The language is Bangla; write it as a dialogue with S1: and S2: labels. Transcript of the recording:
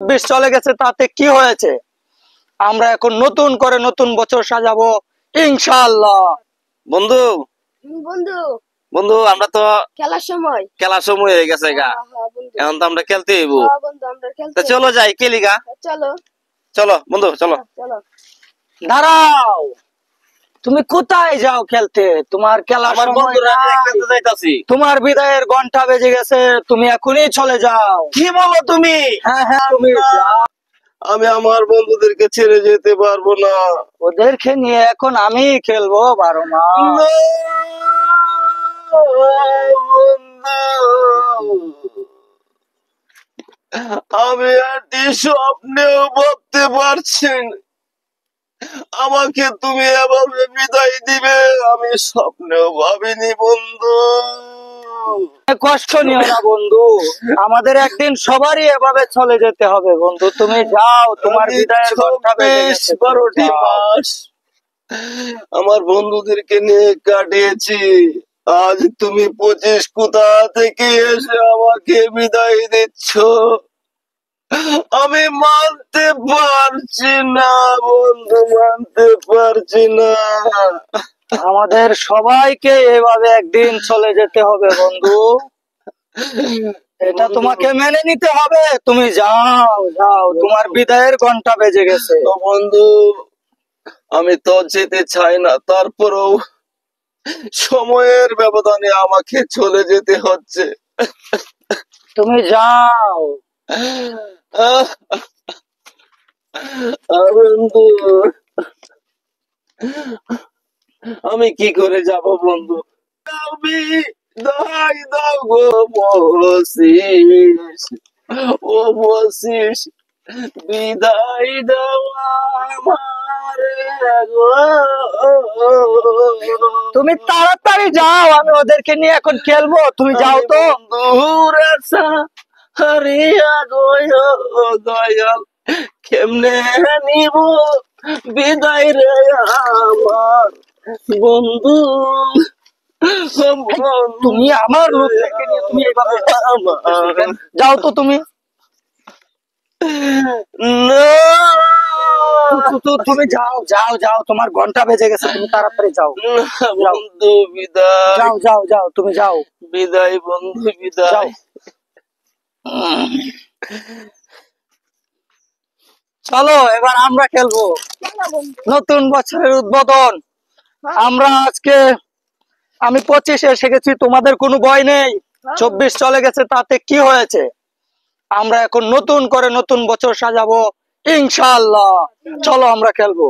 S1: 20 চলে গেছে, তাতে কি হয়েছে? আমরা এখন নতুন করে নতুন বছর সাজাবো ইনশাআল্লাহ।
S2: বন্ধু
S3: বন্ধু
S2: বন্ধু আমরা তো
S3: খেলার সময়
S2: হয়ে গেছে গা,
S3: বন্ধু।
S2: এখন তো আমরা খেলতে হইব।
S3: বন্ধু আমরা
S2: তো চলো যাই খেলি গা।
S3: চলো
S2: চলো বন্ধু চলো।
S3: চলো।
S1: দাঁড়াও, তুমি কোথায় যাও খেলতে? তোমার খেলার
S2: আমার
S1: সময়
S2: বন্ধুরা
S1: নাই।
S2: খেলতে যাইতাছি।
S1: তোমার বিদায়ের ঘন্টা বেজে গেছে, তুমি এখনই চলে যাও।
S2: কি বলো তুমি?
S1: হ্যাঁ হ্যাঁ, তুমি যাও।
S2: আমি আমার বন্ধুদেরকে ছেড়ে যেতে পারবো না।
S1: ওদেরকে নিয়ে এখন আমি খেলবো 12 মাস।
S2: আমি একটি স্বপ্নেও ভাবতে পারছি না আমাকে তুমি এভাবে বিদায় দিবে, আমি স্বপ্নেও ভাবিনি বন্ধু।
S1: কষ্ট নিও না বন্ধু, আমাদের একদিন সবারই এভাবে চলে যেতে হবে বন্ধু। তুমি যাও, তোমার
S2: আমি
S1: বিদায়ের ঘন্টা বেজে গেছে, তুমি
S2: 12টি
S1: যাও।
S2: মাস আমার বন্ধুদেরকে নিয়ে কাটিয়েছি, আজ তুমি 25 কোথা থেকে এসে আমাকে বিদায় দিচ্ছ, আমি মানতে পারছি না বন্ধু, মানতে পারছি না।
S1: আমাদের সবাইকে এভাবে একদিন চলে যেতে হবে বন্ধু, এটা তোমাকে মেনে নিতে হবে। তুমি যাও যাও, তোমার বিদায়ের ঘন্টা বেজে গেছে।
S2: তো বন্ধু আমি তো যেতে চাই না, তারপরেও সময়ের ব্যবধানে আমাকে চলে যেতে হচ্ছে।
S1: তুমি যাও।
S2: বন্ধু আমি কি করে যাব বন্ধু, আমি দাই দাও গো বসিস, ও বসিস বিদায় দাও আমারে গো।
S1: তুমি তাড়াতাড়ি যাও, আমি ওদেরকে নিয়ে এখন খেলবো। তুমি যাও তো।
S2: বন্ধুর আশা হারিয়া গো দয়াল, কেমনে নিব বিদায় রে আমার বন্ধু।
S1: তুমি আমার রূপ থেকে নিয়ে তুমি এইভাবে যাও তো তুমি। তুমি যাও যাও যাও, তোমার ঘন্টা বেজে গেছে, তুমি তাড়াতাড়ি যাও।
S2: বন্ধু বিদায়,
S1: যাও যাও যাও, তুমি যাও।
S2: বিদায় বন্ধু বিদায়।
S1: চলো এবার আমরা খেলবো নতুন বছরের উদ্বোধন। আমরা আজকে আমি 25 এসে গেছি, তোমাদের কোনো ভয় নেই। 24 চলে গেছে, তাতে কি হয়েছে? আমরা এখন নতুন করে নতুন বছর সাজাবো ইনশাআল্লাহ। চলো আমরা খেলবো।